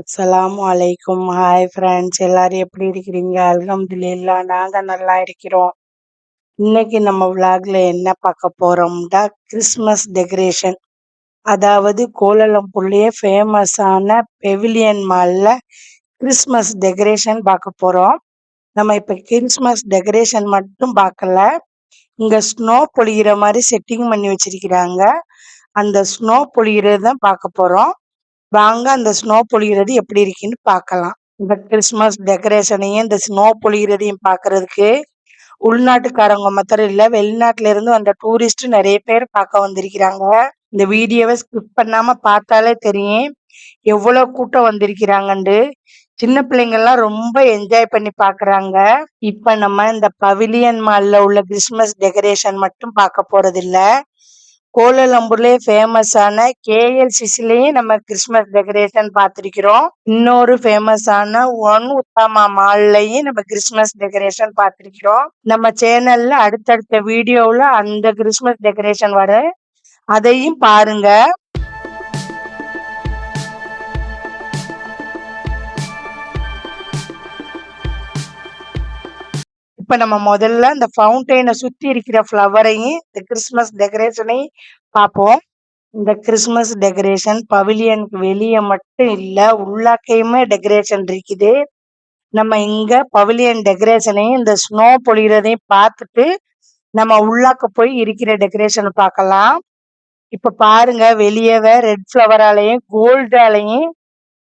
அஸ்ஸலாமு அலைக்கும். Hi friends, எல்லாரும் எப்படி இருக்கிறீங்க? அல்ஹம்துலில்லாஹ், நாங்க நல்லா இருக்கிறோம். இன்னைக்கு நம்ம விளாக்ல என்ன பார்க்க போறோம்னா, கிறிஸ்மஸ் டெக்கரேஷன். அதாவது கோலாலம்பூர்லயே ஃபேமஸான பெவிலியன் மால்ல கிறிஸ்மஸ் டெக்கரேஷன் பார்க்க போறோம். நம்ம இப்ப கிறிஸ்மஸ் டெக்கரேஷன் மட்டும் பார்க்கல. இங்க ஸ்னோ பொழியிற மாதிரி செட்டிங் பண்ணி வச்சிருக்கிறாங்க. அந்த ஸ்னோ பொழியிறது தான் பார்க்க போறோம். வாங்க அந்த ஸ்னோ பொழியிறது எப்படி இருக்குன்னு பார்க்கலாம். இந்த கிறிஸ்மஸ் டெக்கரேஷனையும் இந்த ஸ்னோ பொழியிறதையும் பார்க்கறதுக்கு உள்நாட்டுக்காரங்க மாத்திரம் இல்ல, வெளிநாட்டுல இருந்து வந்த டூரிஸ்ட் நிறைய பேர் பார்க்க வந்திருக்கிறாங்க. இந்த வீடியோவை ஸ்கிப் பண்ணாம பார்த்தாலே தெரியும் எவ்வளவு கூட்டம் வந்திருக்கிறாங்கண்டு. சின்ன பிள்ளைங்க எல்லாம் ரொம்ப என்ஜாய் பண்ணி பாக்குறாங்க. இப்ப நம்ம இந்த பவிலியன் மால்ல உள்ள கிறிஸ்மஸ் டெக்கரேஷன் மட்டும் பார்க்க போறது இல்ல, கோலாலம்பூர்லயே ஃபேமஸான கேஎல்சிசிலையும் நம்ம கிறிஸ்மஸ் டெக்கரேஷன் பார்த்திருக்கிறோம். இன்னொரு ஃபேமஸான ஒன் உத்தாமா மால்லையும் நம்ம கிறிஸ்மஸ் டெக்கரேஷன் பார்த்திருக்கிறோம். நம்ம சேனல்ல அடுத்தடுத்த வீடியோவுல அந்த கிறிஸ்மஸ் டெக்கரேஷன் வரும், அதையும் பாருங்க. இப்ப நம்ம முதல்ல இந்த ஃபவுண்டைனை சுத்தி இருக்கிற ஃப்ளவரையும் இந்த கிறிஸ்மஸ் டெக்கரேஷனையும் பார்ப்போம். இந்த கிறிஸ்மஸ் டெக்கரேஷன் பவிலியனுக்கு வெளியே மட்டும் இல்ல, உள்ளாக்கையுமே டெக்கரேஷன் இருக்குது. நம்ம இங்க பவிலியன் டெக்கரேஷனையும் இந்த ஸ்னோ பொழியறதையும் பார்த்துட்டு நம்ம உள்ளாக்க போய் இருக்கிற டெக்கரேஷன் பார்க்கலாம். இப்ப பாருங்க, வெளியவே ரெட் ஃப்ளவராலையும் கோல்டாலையும்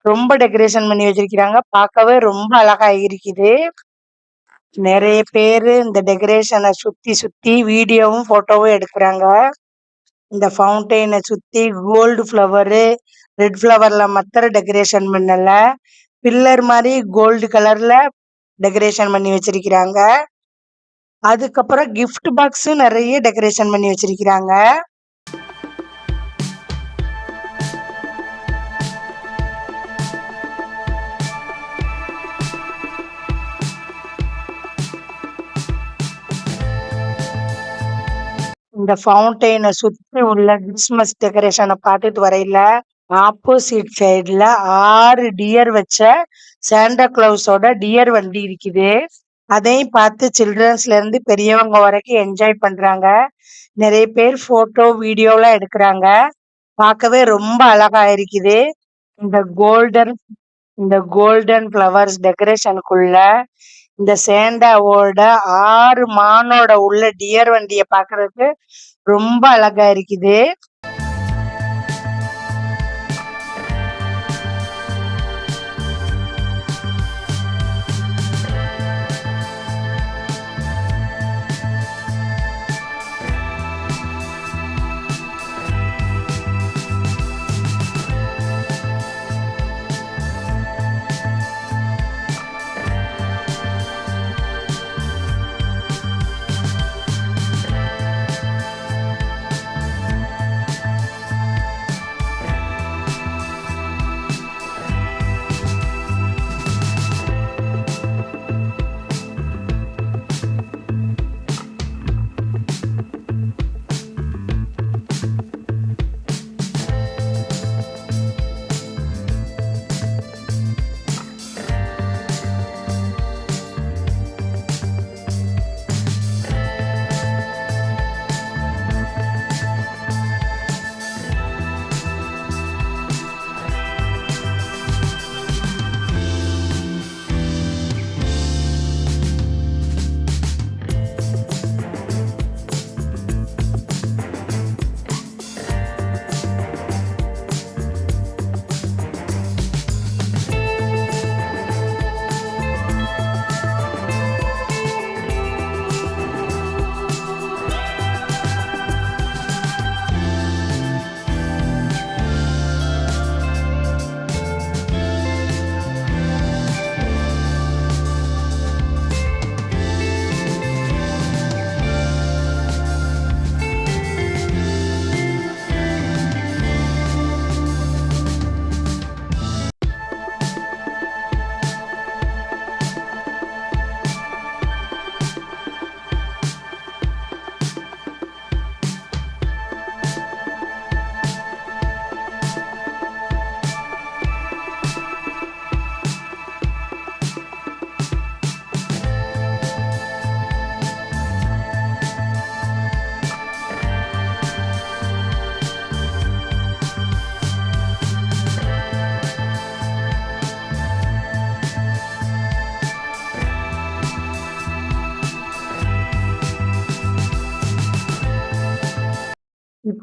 ரொம்ப டெக்கரேஷன் பண்ணி வச்சிருக்கிறாங்க. பார்க்கவே ரொம்ப அழகா இருக்குது. நிறைய பேரு இந்த டெக்கரேஷனை சுத்தி சுத்தி வீடியோவும் போட்டோவும் எடுக்கிறாங்க. இந்த ஃபவுண்டைனை சுத்தி கோல்டு ஃப்ளவரு, ரெட் ஃப்ளவர்ல மாத்திரம் டெக்கரேஷன் பண்ணல, பில்லர் மாதிரி கோல்டு கலர்ல டெக்கரேஷன் பண்ணி வச்சிருக்கிறாங்க. அதுக்கப்புறம் கிஃப்ட் பாக்ஸும் நிறைய டெக்கரேஷன் பண்ணி வச்சிருக்கிறாங்க. இந்த ஃபவுண்டைனை சுத்தி உள்ள கிறிஸ்மஸ் டெக்கரேஷனை பார்த்துட்டு வரையில ஆப்போசிட் சைடுல 6 டியர் வச்ச சாண்டா கிளவுஸோட டியர் வண்டி இருக்குது. அதையும் பார்த்து சில்ட்ரன்ஸ்ல இருந்து பெரியவங்க வரைக்கும் என்ஜாய் பண்றாங்க. நிறைய பேர் போட்டோ வீடியோலாம் எடுக்கிறாங்க. பார்க்கவே ரொம்ப அழகா இருக்குது. இந்த கோல்டன் இந்த கோல்டன் ஃப்ளவர்ஸ் டெக்கரேஷனுக்குள்ள இந்த சேண்டாவோட 6 மானோட உள்ள டியர் வண்டியை பார்க்கறதுக்கு ரொம்ப அழகா இருக்குது.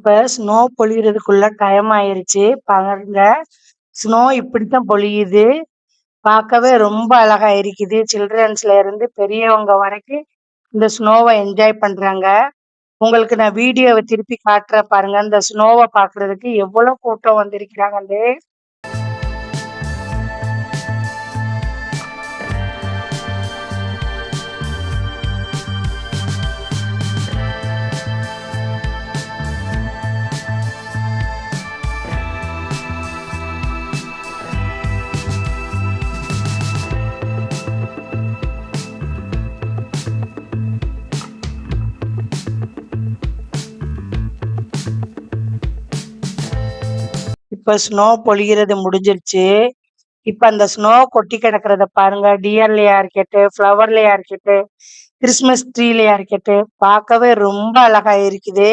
இப்ப ஸ்னோ பொழியறதுக்குள்ள டைம் ஆயிருச்சு பாருங்க. ஸ்னோ இப்படித்தான் பொழியுது. பார்க்கவே ரொம்ப அழகா இருக்குது. சில்ட்ரன்ஸ்ல இருந்து பெரியவங்க வரைக்கும் இந்த ஸ்னோவ என்ஜாய் பண்றாங்க. உங்களுக்கு நான் வீடியோவ திருப்பி காட்டுறேன் பாருங்க. இந்த ஸ்னோவ பார்க்கறதுக்கு எவ்வளோ கூட்டம் வந்திருக்கிறாங்கன்னு. இப்ப ஸ்னோ பொழிகிறது முடிஞ்சிருச்சு. இப்ப அந்த ஸ்னோ கொட்டி கிடக்கிறத பாருங்க. டியர்லயா இருக்கட்டு, ஃப்ளவர்லயா இருக்கட்டு, கிறிஸ்மஸ் ட்ரீலயா இருக்கட்டு, பார்க்கவே ரொம்ப அழகா இருக்குது.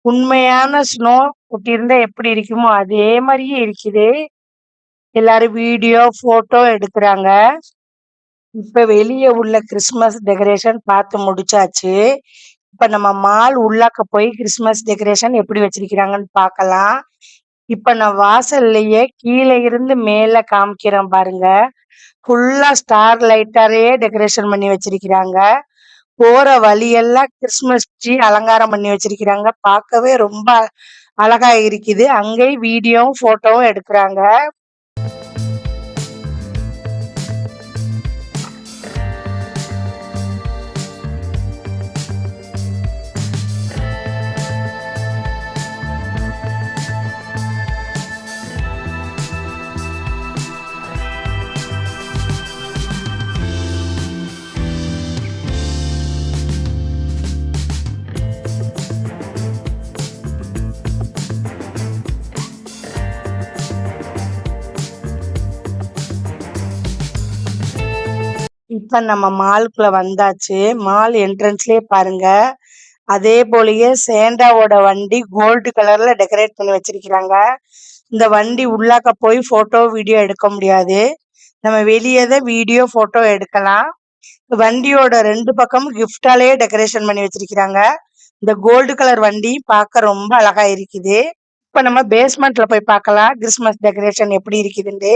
உண்மையான ஸ்னோ கொட்டியிருந்தா எப்படி இருக்குமோ அதே மாதிரியே இருக்குது. எல்லாரும் வீடியோ, போட்டோ எடுக்குறாங்க. இப்ப வெளிய உள்ள கிறிஸ்மஸ் டெக்கரேஷன் பார்த்து முடிச்சாச்சு. இப்ப நம்ம மால் உள்ளாக்க போய் கிறிஸ்மஸ் டெக்கரேஷன் எப்படி வச்சிருக்கிறாங்கன்னு பார்க்கலாம். இப்ப நான் வாசல்லயே கீழ இருந்து மேல காமிக்கிறேன் பாருங்க. ஃபுல்லா ஸ்டார் லைட்டாலயே டெக்கரேஷன் பண்ணி வச்சிருக்கிறாங்க. போற வழியெல்லாம் கிறிஸ்மஸ் ட்ரீ அலங்காரம் பண்ணி வச்சிருக்கிறாங்க. பார்க்கவே ரொம்ப அழகா இருக்குது. அங்கேயும் வீடியோவும், போட்டோவும் எடுக்குறாங்க. இப்ப நம்ம மாலுக்குள்ள வந்தாச்சு. மால் என்ட்ரன்ஸ்லயே பாருங்க. அதே போலயே சேண்டாவோட வண்டி கோல்டு கலர்ல டெக்கரேட் பண்ணி வச்சிருக்கிறாங்க. இந்த வண்டி உள்ளாக்க போய் போட்டோ, வீடியோ எடுக்க முடியாது. நம்ம வெளியே தான் வீடியோ, போட்டோ எடுக்கலாம். வண்டியோட 2 பக்கமும் கிஃப்டாலேயே டெக்கரேஷன் பண்ணி வச்சிருக்கிறாங்க. இந்த கோல்டு கலர் வண்டி பார்க்க ரொம்ப அழகா இருக்குது. இப்ப நம்ம பேஸ்மெண்ட்ல போய் பார்க்கலாம் கிறிஸ்மஸ் டெக்கரேஷன் எப்படி இருக்குதுன்னு.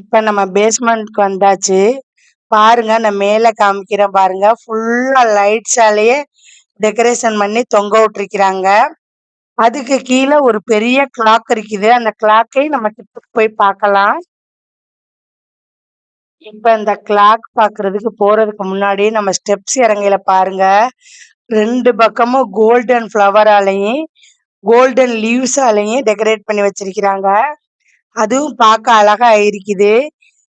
இப்ப நம்ம பேஸ்மெண்ட்க்கு வந்தாச்சு. பாருங்க, நான் மேல காமிக்கிறேன் பாருங்க. ஃபுல்லா லைட்ஸாலேயே டெக்கரேஷன் பண்ணி தொங்க விட்டுருக்கிறாங்க. அதுக்கு கீழ ஒரு பெரிய கிளாக் இருக்குது. அந்த கிளாக்கை நம்ம கிட்ட போய் பார்க்கலாம். இப்ப இந்த கிளாக் பார்க்கறதுக்கு போறதுக்கு முன்னாடி நம்ம ஸ்டெப்ஸ் இறங்கையில பாருங்க. 2 பக்கமும் கோல்டன் ஃப்ளவராலையும், கோல்டன் லீவ்ஸாலையும் டெக்கரேட் பண்ணி வச்சிருக்கிறாங்க. அதுவும் பார்க்க அழகா இருக்குது.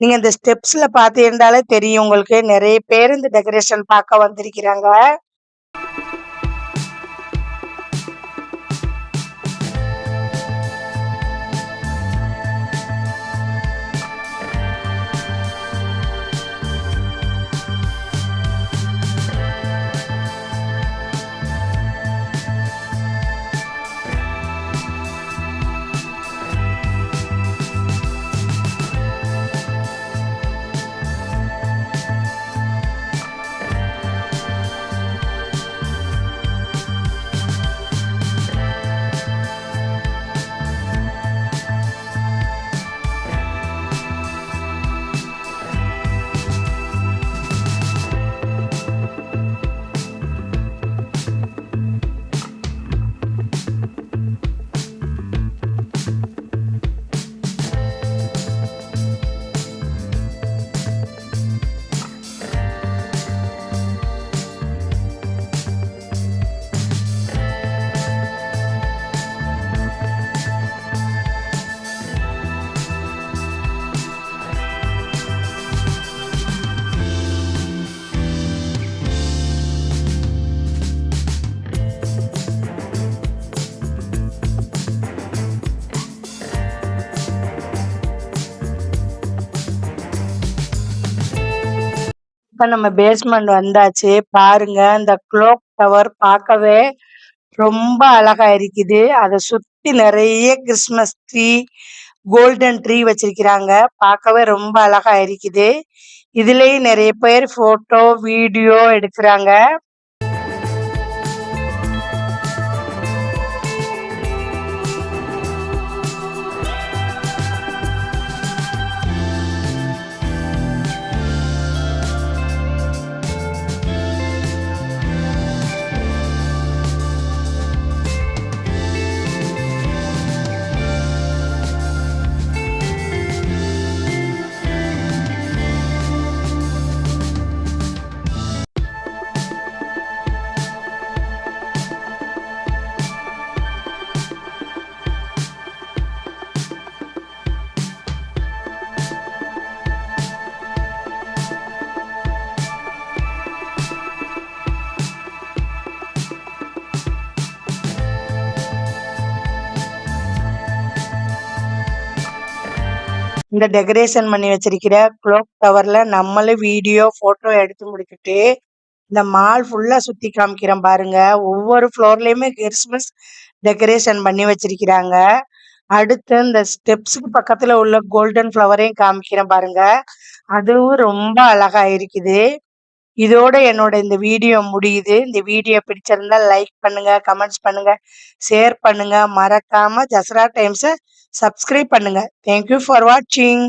நீங்க இந்த ஸ்டெப்ஸ்ல பார்த்திருந்தாலே தெரியும் உங்களுக்கு. நிறைய பேர் இந்த டெக்கரேஷன் பார்க்க வந்திருக்கிறாங்க. இப்ப நம்ம பேஸ்மெண்ட் வந்தாச்சு. பாருங்க இந்த க்ளாக் டவர் பார்க்கவே ரொம்ப அழகா இருக்குது. அத சுத்தி நெறைய கிறிஸ்மஸ் ட்ரீ, கோல்டன் ட்ரீ வச்சிருக்கிறாங்க. பார்க்கவே ரொம்ப அழகா இருக்குது. இதுலயும் நெறைய பேர் ஃபோட்டோ, வீடியோ எடுக்குறாங்க. இந்த டெக்கரேஷன் பண்ணி வச்சிருக்கிற க்ளாக் டவர்ல நம்மளும் வீடியோ, ஃபோட்டோ எடுத்து முடிச்சுட்டு, இந்த மால் ஃபுல்லா சுத்தி காமிக்கிறேன் பாருங்க. ஒவ்வொரு ஃப்ளோர்லயுமே கிறிஸ்மஸ் டெக்கரேஷன் பண்ணி வச்சிருக்கிறாங்க. அடுத்து இந்த ஸ்டெப்ஸுக்கு பக்கத்துல உள்ள கோல்டன் ஃப்ளவரையும் காமிக்கிறேன் பாருங்க. அதுவும் ரொம்ப அழகா இருக்குது. இதோட என்னோட இந்த வீடியோ முடியுது. இந்த வீடியோ பிடிச்சிருந்தா லைக் பண்ணுங்க, கமெண்ட்ஸ் பண்ணுங்க, ஷேர் பண்ணுங்க. மறக்காம ஜஸ்ரா டைம்ஸ சப்ஸ்கிரைப் பண்ணுங்க. தேங்க் யூ ஃபார் வாட்சிங்.